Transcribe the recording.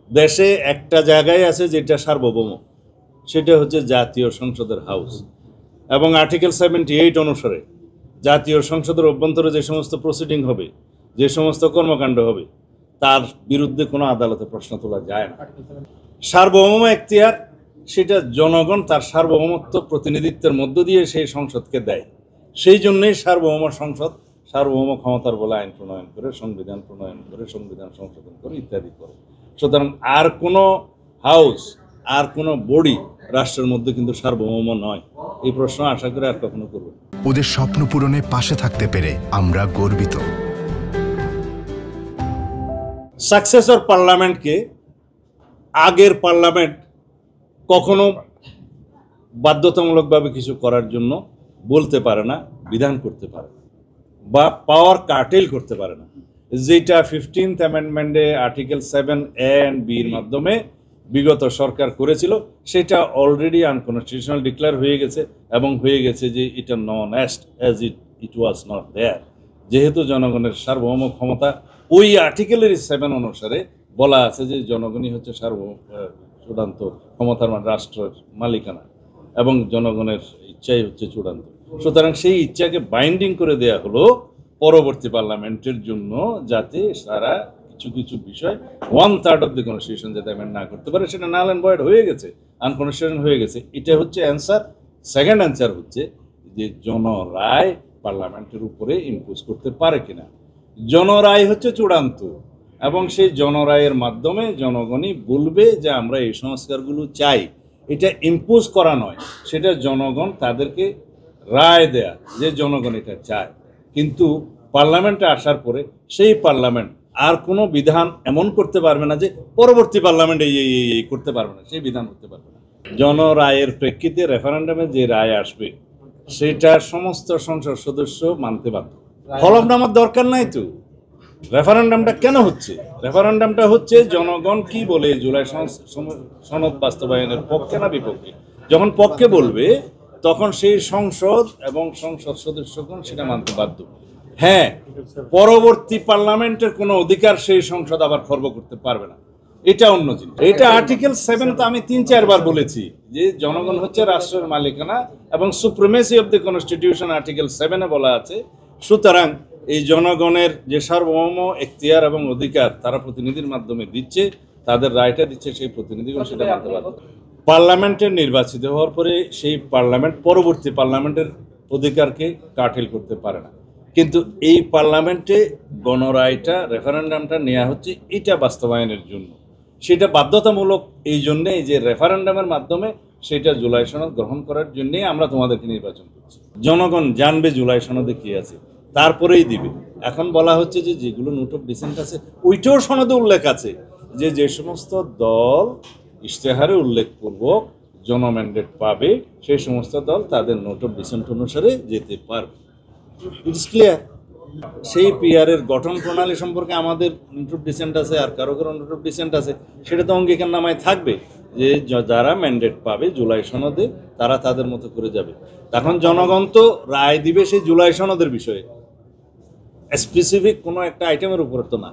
দেশে একটা জায়গায় আছে যেটা সার্বভৌম, সেটা হচ্ছে জাতীয় সংসদের হাউস। এবং আর্টিকেল 78 অনুসারে জাতীয় সংসদের অভ্যন্তরে যে সমস্ত প্রসিডিং হবে, যে সমস্ত কর্মকাণ্ড হবে, তার বিরুদ্ধে কোনো আদালতে প্রশ্ন তোলা যায় না। সার্বভৌম এখতিয়ার সেটা জনগণ তার সার্বভৌমত্ব প্রতিনিধিত্বের মধ্য দিয়ে সেই সংসদকে দেয়। সেই জন্যই সার্বভৌম সংসদ সার্বভৌম ক্ষমতার বলে আইন প্রণয়ন করে, সংবিধান প্রণয়ন করে, সংবিধান সংশোধন করে ইত্যাদি করে। সুতরাং আর কোনো হাউস, আর কোনো বডি রাষ্ট্রের মধ্যে কিন্তু সার্বভৌম নয়। এই প্রশ্ন আশা করে আর কখনো করব। ওদের স্বপ্ন পূরণে পাশে থাকতে পেরে আমরা গর্বিত। সাকসেসর পার্লামেন্টকে আগের পার্লামেন্ট কখনো বাধ্যতামূলকভাবে কিছু করার জন্য বলতে পারে না, বিধান করতে পারে না, বা পাওয়ার কার্টেল করতে পারে না। যেটা 15th অ্যামেন্ডমেন্টে article 7A and B এর মাধ্যমে বিগত সরকার করেছিল, সেটা অলরেডি আনকনস্টিটিউশনাল ডিক্লেয়ার হয়ে গেছে, এবং হয়ে গেছে যে এটা known as it was not there. যেহেতু জনগণের সার্বভৌম ক্ষমতা ওই আর্টিকেলের 7 অনুসারে বলা আছে যে জনগণই হচ্ছে চূড়ান্ত ক্ষমতার রাষ্ট্রের মালিকানা, এবং জনগণের ইচ্ছাই হচ্ছে চূড়ান্ত। সুতরাং সেই ইচ্ছাকে বাইন্ডিং করে দেয়া হলো পরবর্তী পার্লামেন্টের জন্য, যাতে সারা কিছু কিছু বিষয় 1/3 অফ দি কনস্টিটিউশন যাতে অ্যামেন্ড না করতে পারে। সেটা নাল অ্যান্ড ভয়েড হয়ে গেছে, আনকনস্টিটিউশনাল হয়ে গেছে। এটা হচ্ছে অ্যান্সার। সেকেন্ড অ্যান্সার হচ্ছে যে জনরায় পার্লামেন্টের উপরে ইম্পোজ করতে পারে কিনা। জনরায় হচ্ছে চূড়ান্ত, এবং সেই জনরায়ের মাধ্যমে জনগণই বলবে যে আমরা এই সংস্কারগুলো চাই। এটা ইম্পোজ করা নয়, সেটা জনগণ তাদেরকে রায় দেয়া যে জনগণ এটা চায়। কিন্তু পার্লামেন্টে আসার পরে সেই পার্লামেন্ট আর কোনো বিধান এমন করতে পারবে না যে পরবর্তী পার্লামেন্ট এই করতে পারবে না, সেই বিধান করতে পারবে না। জনরায়ের প্রেক্ষিতে রেফারেন্ডামে যে রায় আসবে সেটা সমস্ত সংসদ সদস্য মানতে বাধ্য। হলফনামার দরকার নাই তো। রেফারেন্ডামটা কেন হচ্ছে? রেফারেন্ডামটা হচ্ছে জনগণ কি বলে জুলাই সনদ বাস্তবায়নের পক্ষে না বিপক্ষে। যখন পক্ষে বলবে তখন সেই সংসদ এবং সংসদ সদস্যগণ সেটা মানতে বাধ্য। হ্যাঁ, পরবর্তী পার্লামেন্টের কোনো অধিকার সেই সংসদ আবার খর্ব করতে পারবে না, এটা অন্য জিনিস। এটা আর্টিকেল 7 তো আমি 3-4 বার বলেছি যে জনগণ হচ্ছে রাষ্ট্রের মালিকানা, এবং supremacy of the constitution article 7-এ বলা আছে। সুতরাং এই জনগণের যে সার্বভৌম এখতিয়ার এবং অধিকার তারা প্রতিনিধির মাধ্যমে দিচ্ছে, তাদের রায়টা দিচ্ছে, সেই প্রতিনিধিগণ সেটা মানতে পারবে। পার্লামেন্টের নির্বাচিত হওয়ার পরে সেই পার্লামেন্ট পরবর্তী পার্লামেন্টের অধিকারকে কার্টেল করতে পারে না। কিন্তু এই পার্লামেন্টে গণরায়টা, রেফারেন্ডামটা নেওয়া হচ্ছে এটা বাস্তবায়নের জন্য। সেটা বাধ্যতামূলক এই জন্যেই যে রেফারেন্ডামের মাধ্যমে সেটা জুলাই সনদ গ্রহণ করার জন্যেই আমরা তোমাদেরকে নির্বাচন করছি। জনগণ জানবে জুলাই সনদে কি আছে, তারপরেই দিবে। এখন বলা হচ্ছে যে যেগুলো নোট অফ ডিসেন্ট আছে ওইটাও সনদে উল্লেখ আছে যে যে সমস্ত দল ইশতেহারে উল্লেখপূর্বক জনম্যান্ডেট পাবে সেই সমস্ত দল তাদের নোট অফ ডিসেন্ট অনুসারে যেতে পারবে। It's clear. সেই পিআরের গঠন প্রণালী সম্পর্কে আমাদের নোট অফ ডিসেন্ট আছে, আর কারো কারো নোট অফ ডিসেন্ট আছে, সেটা তো অঙ্গীকার নামায় থাকবে যে যারা ম্যান্ডেট পাবে জুলাই সনদে তারা তাদের মতো করে যাবে। তখন জনগণ তো রায় দিবে সেই জুলাই সনদের বিষয়ে, স্পেসিফিক কোনো একটা আইটেমের উপর তো না।